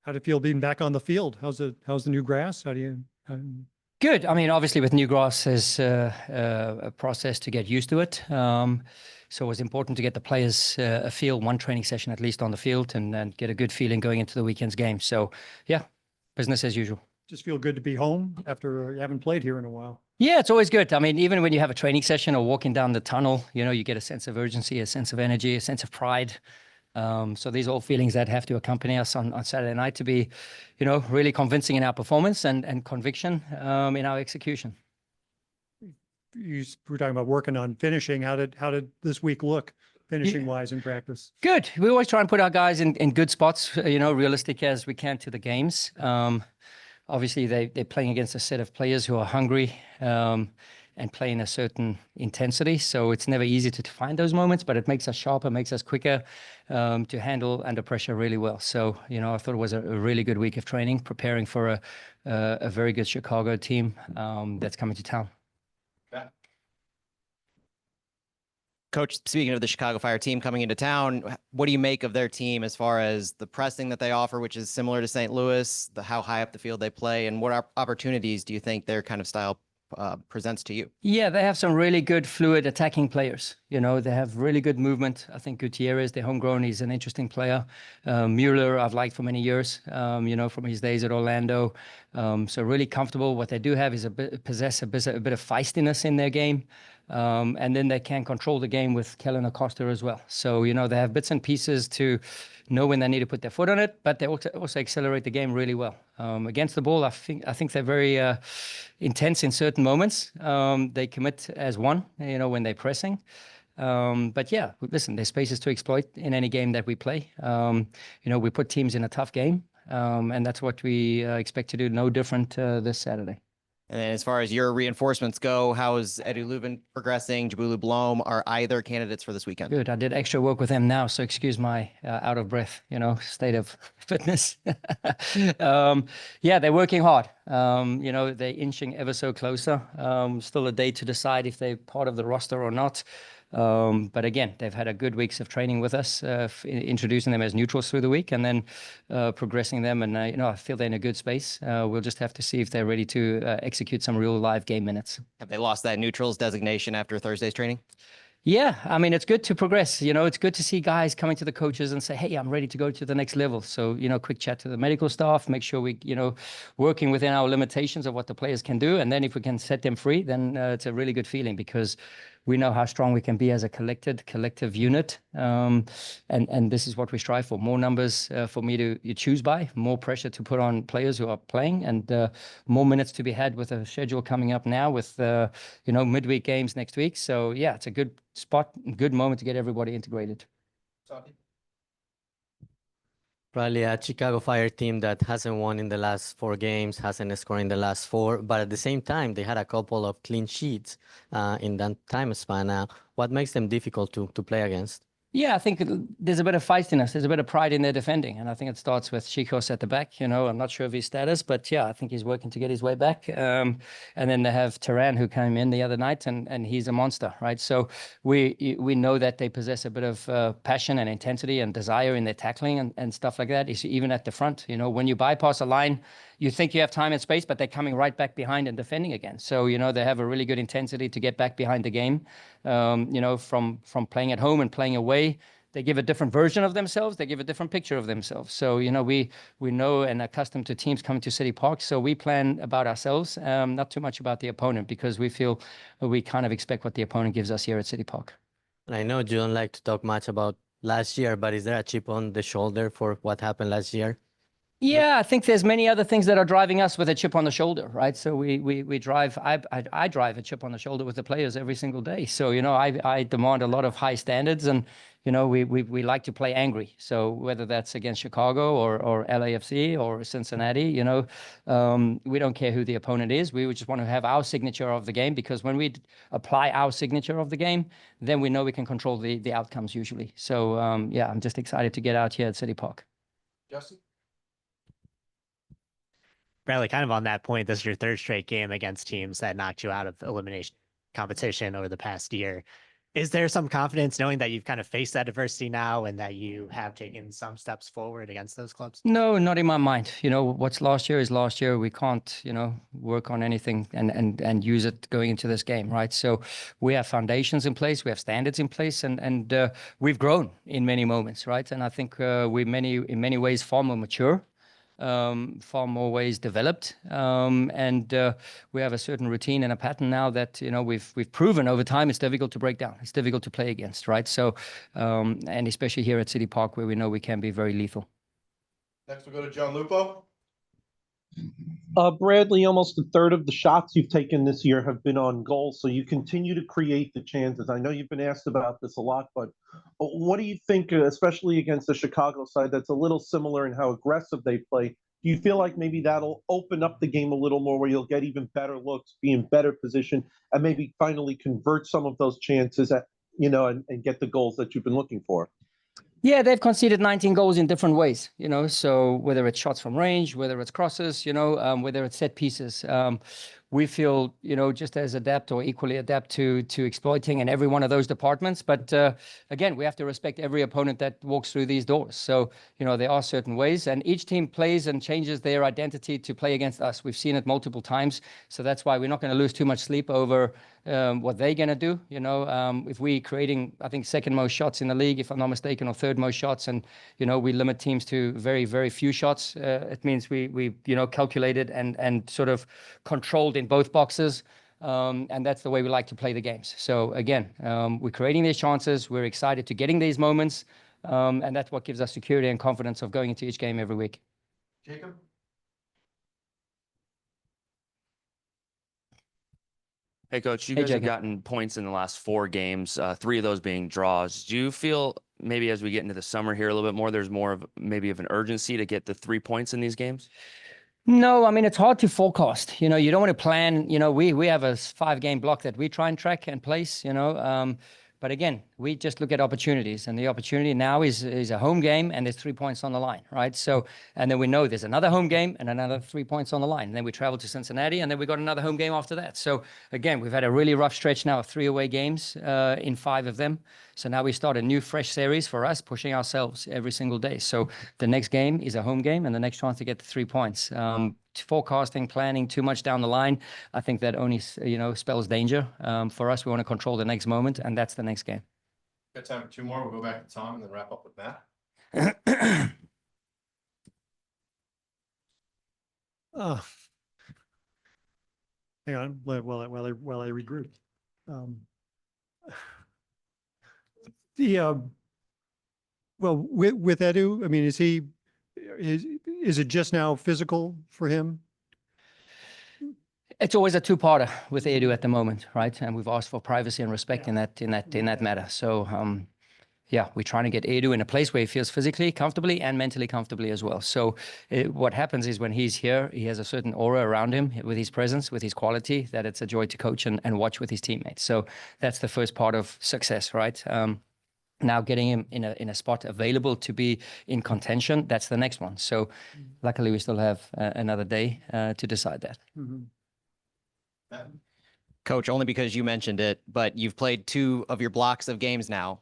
How did it feel being back on the field? How's the new grass? How do you? Good. I mean, obviously with new grass, there's a process to get used to it. So it was important to get the players a feel, one training session at least on the field, and get a good feeling going into the weekend's game. So yeah, business as usual. Just feel good to be home after you haven't played here in a while. Yeah, it's always good. I mean, even when you have a training session or walking down the tunnel, you get a sense of urgency, a sense of energy, a sense of pride. So these are all feelings that have to accompany us on Saturday night to be, really convincing in our performance and conviction in our execution. You were talking about working on finishing. How did this week look finishing wise in practice? Good. We always try and put our guys in good spots, realistic as we can to the games. Obviously, they're playing against a set of players who are hungry and play in a certain intensity. So it's never easy to find those moments, but it makes us sharper, makes us quicker to handle under pressure really well. So, I thought it was a really good week of training, preparing for a very good Chicago team that's coming to town. Coach, speaking of the Chicago Fire team coming into town, what do you make of their team as far as the pressing that they offer, which is similar to St. Louis, how high up the field they play, and what opportunities do you think their kind of style presents to you? Yeah, they have some really good fluid attacking players. They have really good movement. I think Gutierrez, they're homegrown, he's an interesting player. Mueller, I've liked for many years, from his days at Orlando. So really comfortable. What they do have is possess a bit of feistiness in their game. And then they can control the game with Kellen Acosta as well. So, they have bits and pieces to know when they need to put their foot on it, but they also accelerate the game really well. Against the ball, I think they're very intense in certain moments. They commit as one, when they're pressing. But yeah, listen, there's spaces to exploit in any game that we play. We put teams in a tough game, and that's what we expect to do, no different this Saturday. And then as far as your reinforcements go, how is Edu Leuven progressing? Jabulu Blom, are either candidates for this weekend? Good. I did extra work with them now, so excuse my out of breath, state of fitness. Yeah, they're working hard. They're inching ever so closer. Still a day to decide if they're part of the roster or not. But again, they've had a good weeks of training with us, introducing them as neutrals through the week and then progressing them. And, I feel they're in a good space. We'll just have to see if they're ready to execute some real live game minutes. Have they lost that neutrals designation after Thursday's training? Yeah, I mean, it's good to progress. It's good to see guys coming to the coaches and say, hey, I'm ready to go to the next level. So, quick chat to the medical staff, make sure we, working within our limitations of what the players can do. And then if we can set them free, then it's a really good feeling because we know how strong we can be as a collective unit. And this is what we strive for. More numbers for me to choose by, more pressure to put on players who are playing, and more minutes to be had with a schedule coming up now with, midweek games next week. So, yeah, it's a good spot, good moment to get everybody integrated. Probably a Chicago Fire team that hasn't won in the last 4 games, hasn't scored in the last 4, but at the same time, they had a couple of clean sheets in that time span. What makes them difficult to play against? Yeah, I think there's a bit of feistiness. There's a bit of pride in their defending. And I think it starts with Chicos at the back. I'm not sure of his status, but yeah, I think he's working to get his way back. And then they have Turan, who came in the other night, and he's a monster, right? So we know that they possess a bit of passion and intensity and desire in their tackling and stuff like that. It's even at the front. When you bypass a line, you think you have time and space, but they're coming right back behind and defending again. So, they have a really good intensity to get back behind the game, from playing at home and playing away. They give a different version of themselves. They give a different picture of themselves. So, we know and accustomed to teams coming to CITYPARK. So we plan about ourselves, not too much about the opponent, because we feel we kind of expect what the opponent gives us here at CITYPARK. And I know you don't like to talk much about last year, but is there a chip on the shoulder for what happened last year? Yeah, I think there's many other things that are driving us with a chip on the shoulder, right? So we drive, I drive a chip on the shoulder with the players every single day. So, I demand a lot of high standards, and, we like to play angry. So whether that's against Chicago or LAFC or Cincinnati, we don't care who the opponent is. We just want to have our signature of the game, because when we apply our signature of the game, then we know we can control the outcomes usually. So, yeah, I'm just excited to get out here at CITYPARK. Justin? Bradley, kind of on that point, this is your 3rd straight game against teams that knocked you out of elimination competition over the past year. Is there some confidence knowing that you've kind of faced that adversity now and that you have taken some steps forward against those clubs? No, not in my mind. You know, what's last year is last year. We can't, you know, work on anything and use it going into this game, right? So we have foundations in place, we have standards in place, and we've grown in many moments, right? And I think we're in many ways far more mature, far more ways developed, and we have a certain routine and a pattern now that, you know, we've proven over time it's difficult to break down, it's difficult to play against, right? So and especially here at City Park, where we know we can be very lethal. Next, we'll go to John Lupo. Bradley, almost a third of the shots you've taken this year have been on goal, so you continue to create the chances. I know you've been asked about this a lot, but what do you think, especially against the Chicago side that's a little similar in how aggressive they play? Do you feel like maybe that'll open up the game a little more where you'll get even better looks, be in better position, and maybe finally convert some of those chances and get the goals that you've been looking for? Yeah, they've conceded 19 goals in different ways, you know, so whether it's shots from range, whether it's crosses, you know, whether it's set pieces, we feel, you know, just as adept or equally adept to exploiting in every one of those departments. But again, we have to respect every opponent that walks through these doors. So, you know, there are certain ways, and each team plays and changes their identity to play against us. We've seen it multiple times. So that's why we're not going to lose too much sleep over what they're going to do. You know, if we're creating, I think, second most shots in the league, if I'm not mistaken, or third most shots, and, you know, we limit teams to very, very few shots, it means we you know, calculated and sort of controlled in both boxes. And that's the way we like to play the games. So again, we're creating these chances. We're excited to getting these moments. And that's what gives us security and confidence of going into each game every week. Jacob. Hey, Coach, you Hey, guys have Jacob. gotten points in the last 4 games, 3 of those being draws. Do you feel maybe as we get into the summer here a little bit more, there's more of maybe of an urgency to get the 3 points in these games? No, I mean, it's hard to forecast. You know, you don't want to plan. You know, we have a 5-game block that we try and track and place, you know. But again, we just look at opportunities, and the opportunity now is a home game, and there's 3 points on the line, right? So, and then we know there's another home game and another 3 points on the line. And then we travel to Cincinnati, and then we got another home game after that. So again, we've had a really rough stretch now of 3 away games in 5 of them. So now we start a new fresh series for us, pushing ourselves every single day. So the next game is a home game, and the next chance to get the 3 points. Forecasting, planning too much down the line, I think that only, you know, spells danger. For us, we want to control the next moment, and that's the next game. Got time for 2 more. We'll go back to Tom and then wrap up with Matt. Hang on, while I regroup. Well, with Edu, I mean, is it just now physical for him? It's always a 2-parter with Edu at the moment, right? And we've asked for privacy and respect in that matter. So yeah, we're trying to get Edu in a place where he feels physically comfortably and mentally comfortably as well. So what happens is when he's here, he has a certain aura around him with his presence, with his quality, that it's a joy to coach and watch with his teammates. So that's the first part of success, right? Now getting him in a spot available to be in contention, that's the next one. So luckily we still have another day to decide that. Mm-hmm. Coach, only because you mentioned it, but you've played 2 of your blocks of games now.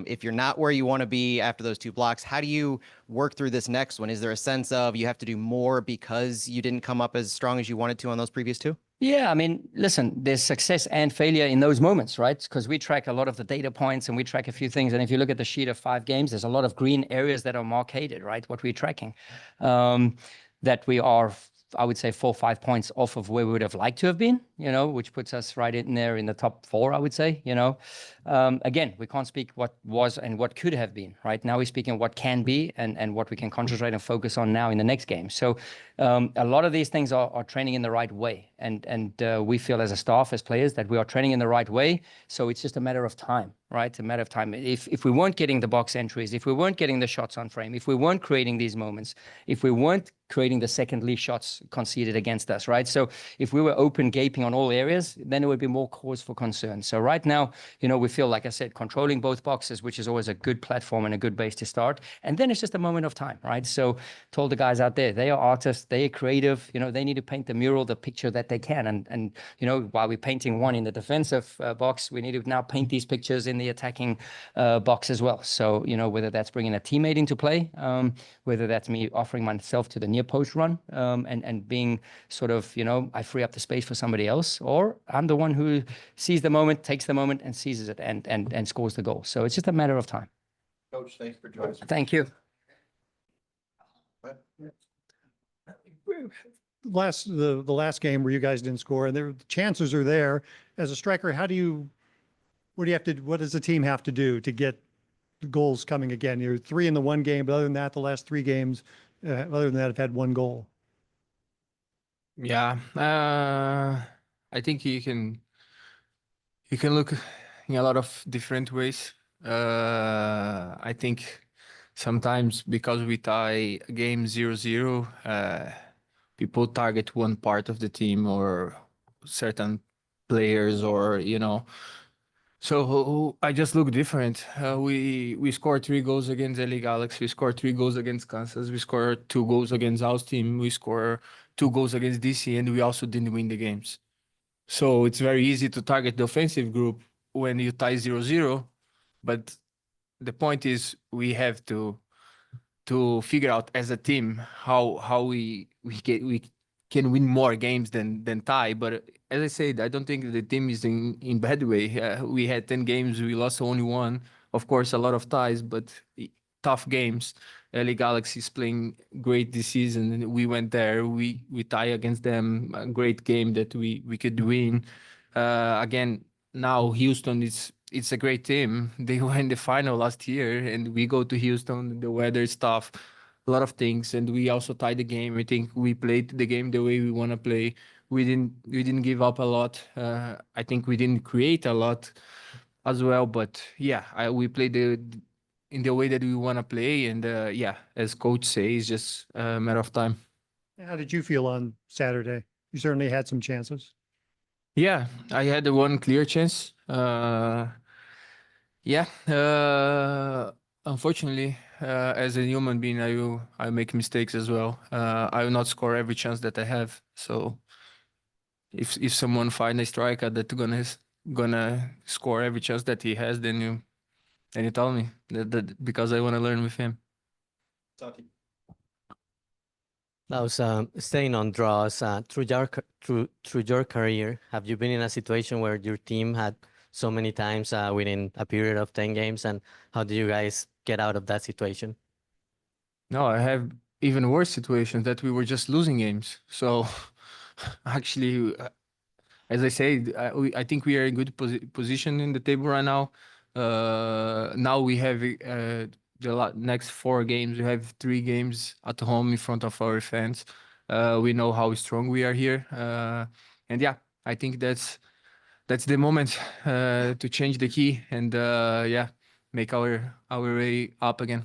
If you're not where you want to be after those 2 blocks, how do you work through this next one? Is there a sense of you have to do more because you didn't come up as strong as you wanted to on those previous 2? Yeah, I mean, listen, there's success and failure in those moments, right? Because we track a lot of the data points and we track a few things. And if you look at the sheet of 5 games, there's a lot of green areas that are markaded, right? What we're tracking, that we are, I would say, 4 or 5 points off of where we would have liked to have been, you know, which puts us right in there in the top 4, I would say, you know. Again, we can't speak what was and what could have been, right? Now we're speaking what can be and what we can concentrate and focus on now in the next game. So a lot of these things are training in the right way. And we feel as a staff, as players, that we are training in the right way. So it's just a matter of time, right? A matter of time. If we weren't getting the box entries, if we weren't getting the shots on frame, if we weren't creating these moments, if we weren't creating the second least shots conceded against us, right? So if we were open gaping on all areas, then it would be more cause for concern. So right now, we feel, like I said, controlling both boxes, which is always a good platform and a good base to start. And then it's just a moment of time, right? So told the guys out there, they are artists, they are creative, they need to paint the mural, the picture that they can. And while we're painting one in the defensive box, we need to now paint these pictures in the attacking box as well. So, whether that's bringing a teammate into play, whether that's me offering myself to the near post run, and being sort of, I free up the space for somebody else, or I'm the one who sees the moment, takes the moment and seizes it and scores the goal. So it's just a matter of time. Coach, thanks for joining us. Thank you. The last game where you guys didn't score, and the chances are there. As a striker, what does the team have to do to get goals coming again? You're 3 in the one game, but other than that, the last 3 games, other than that, have had 1 goal. Yeah, I think you can look in a lot of different ways. I think sometimes because we tie a game 0-0, people target one part of the team or certain players, or So I just look different. We scored 3 goals against LA Galaxy. We scored 3 goals against Kansas. We scored 2 goals against our team. We scored 2 goals against DC, and we also didn't win the games. So it's very easy to target the offensive group when you tie 0-0. But the point is, we have to figure out as a team how we can win more games than tie. But as I said, I don't think the team is in bad way. We had 10 games, we lost only 1. Of course, a lot of ties, but tough games. LA Galaxy is playing great this season. We went there, we tie against them, a great game that we could win. Again, now Houston it's a great team. They won the final last year, and we go to Houston. The weather is tough, a lot of things, and we also tied the game. I think we played the game the way we want to play. We didn't give up a lot. I think we didn't create a lot as well, but yeah, we played in the way that we want to play, and yeah, as coach says, it's just a matter of time. How did you feel on Saturday? You certainly had some chances. Yeah, I had the one clear chance. Yeah, unfortunately, as a human being, I make mistakes as well. I will not score every chance that I have. So if someone find a striker that's gonna score every chance that he has, then you tell me that because I want to learn with him. Now, staying on draws, through your career, have you been in a situation where your team had so many times within a period of 10 games, and how do you guys get out of that situation? No, I have even worse situations that we were just losing games. So actually, as I said, I think we are in good position in the table right now. Now we have the next 4 games. We have 3 games at home in front of our fans. We know how strong we are here, and yeah, I think that's the moment to change the key and yeah, make our way up again.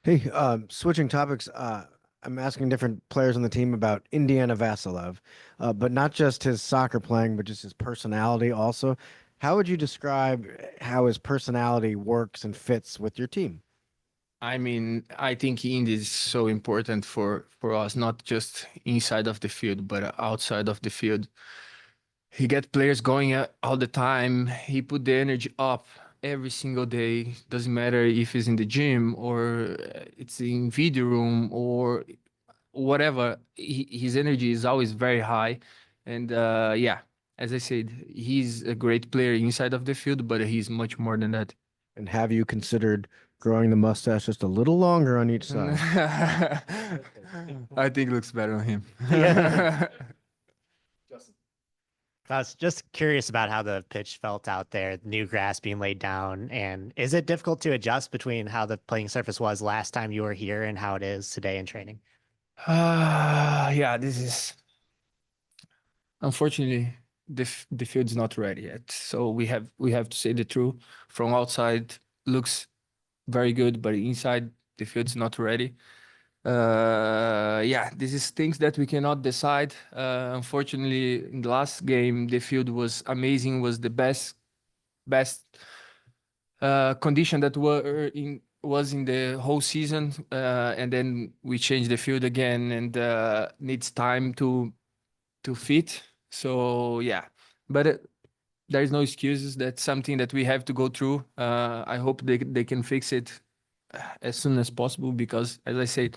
Hey, switching topics, I'm asking different players on the team about Indiana Vasilov, but not just his soccer playing, but just his personality also. How would you describe how his personality works and fits with your team? I mean, I think Indy is so important for us, not just inside of the field, but outside of the field. He get players going all the time. He put the energy up every single day. Doesn't matter if it's in the gym or it's in video room or whatever. His energy is always very high. And yeah, as I said, he's a great player inside of the field, but he's much more than that. And have you considered growing the mustache just a little longer on each side? I think it looks better on him. Yeah. I was just curious about how the pitch felt out there, new grass being laid down. And is it difficult to adjust between how the playing surface was last time you were here and how it is today in training? Yeah, this is unfortunately the field's not ready yet. So we have to say the truth. From outside looks very good, but inside the field's not ready. Yeah, this is things that we cannot decide. Unfortunately, in the last game, the field was amazing, was the best condition that was in the whole season, and then we changed the field again, and needs time to fit. So yeah, but there is no excuses. That's something that we have to go through. I hope they can fix it as soon as possible, because as I said,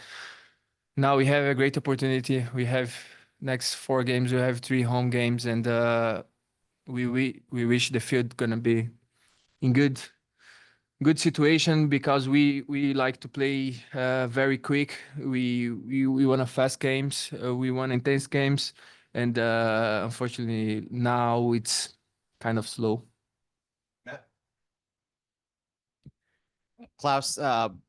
now we have a great opportunity. We have next 4 games. We have 3 home games, and we wish the field gonna be in good situation, because we like to play very quick. We want fast games. We want intense games, and unfortunately now it's kind of slow. Klaus,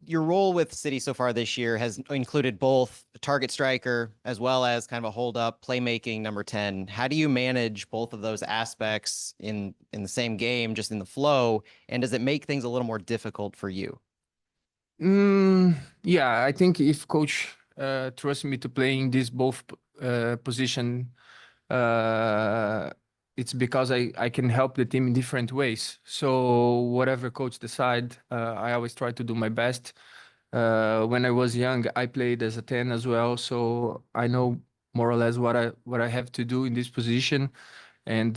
your role with City so far this year has included both a target striker as well as kind of a hold up playmaking number 10. How do you manage both of those aspects in the same game, just in the flow? And does it make things a little more difficult for you? Yeah, I think if coach trusts me to play in this both position, it's because I can help the team in different ways. So whatever coach decide, I always try to do my best. When I was young, I played as a 10 as well, so I know more or less what I have to do in this position. And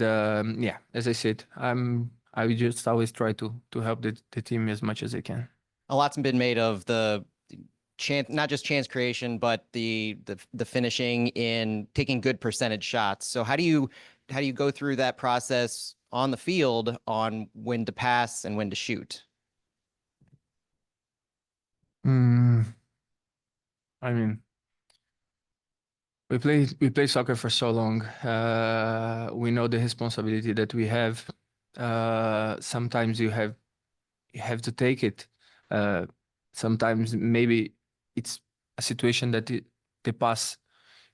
yeah, as I said, I will just always try to help the team as much as I can. A lot's been made of the chance, not just chance creation, but the finishing in taking good percentage shots. So how do you go through that process on the field on when to pass and when to shoot? I mean, we play soccer for so long. We know the responsibility that we have. Sometimes you have to take it. Sometimes maybe it's a situation that the pass,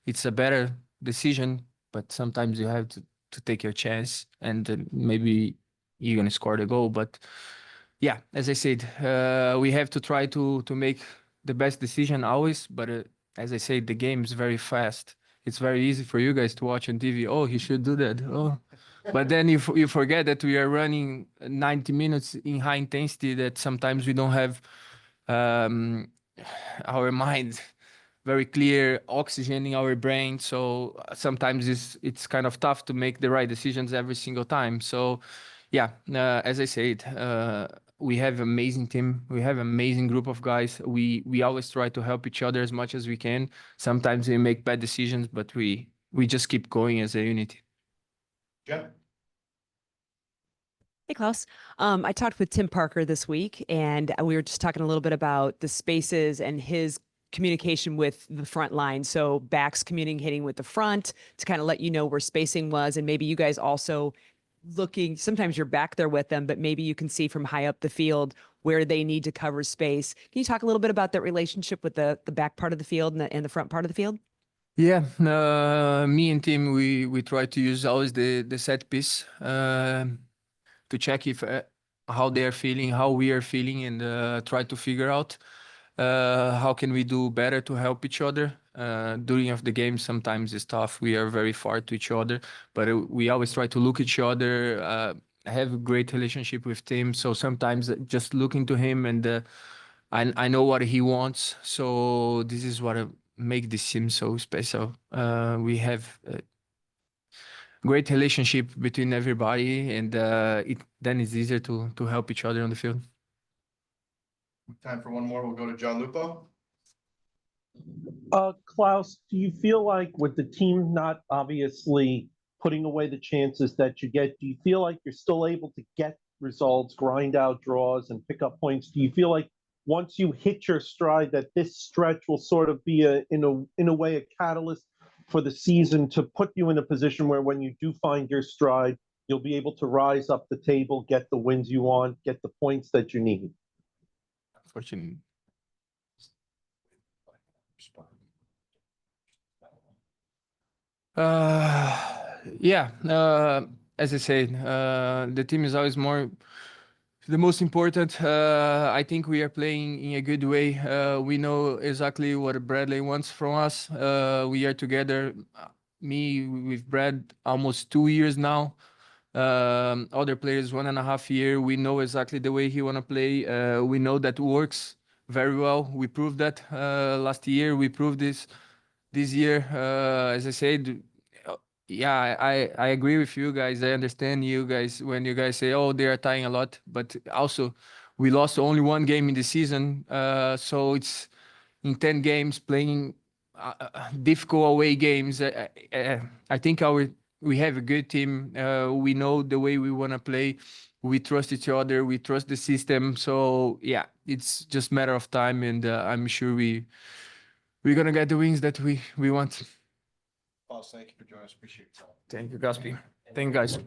it's a better decision, but sometimes you have to take your chance, and maybe you're gonna score the goal. But yeah, as I said, we have to try to make the best decision always. But as I said, the game is very fast. It's very easy for you guys to watch on TV. Oh, he should do that. Oh, but then you forget that we are running 90 minutes in high intensity. That sometimes we don't have our mind very clear, oxygen in our brain. So sometimes it's kind of tough to make the right decisions every single time. So yeah, as I said, we have amazing team. We have amazing group of guys. We always try to help each other as much as we can. Sometimes we make bad decisions, but we just keep going as a unity. Jen? Hey, Klaus. I talked with Tim Parker this week, and we were just talking a little bit about the spaces and his communication with the front line. So backs communicating with the front to kind of let you know where spacing was. And maybe you guys also looking, sometimes you're back there with them, but maybe you can see from high up the field where they need to cover space. Can you talk a little bit about that relationship with the back part of the field and the front part of the field? Yeah, me and Tim, we try to use always the set piece to check if how they are feeling, how we are feeling, and try to figure out how can we do better to help each other. During of the game, sometimes it's tough. We are very far to each other, but we always try to look each other. I have a great relationship with Tim, so sometimes just looking to him, and I know what he wants. So this is what make this team so special. We have a great relationship between everybody, and then it's easier to help each other on the field. Time for one more. We'll go to John Lupo. Klaus, do you feel like with the team not obviously putting away the chances that you get, do you feel like you're still able to get results, grind out draws, and pick up points? Do you feel like once you hit your stride that this stretch will sort of be in a way a catalyst for the season to put you in a position where when you do find your stride, you'll be able to rise up the table, get the wins you want, get the points that you need? Unfortunately. Yeah, as I said, the team is always more the most important. I think we are playing in a good way. We know exactly what Bradley wants from us. We are together, me with Brad, almost 2 years now. Other players 1.5 years. We know exactly the way he want to play. We know that works very well. We proved that last year. We proved this year. As I said, yeah, I agree with you guys. I understand you guys when you guys say, oh, they are tying a lot, but also we lost only one game in the season. So it's in 10 games playing difficult away games. I think we have a good team. We know the way we want to play. We trust each other. We trust the system. So yeah, it's just a matter of time, and I'm sure we're gonna get the wins that we want. Boss, thank you for joining us. Appreciate your time. Thank you, Gaspi. Thank you, guys.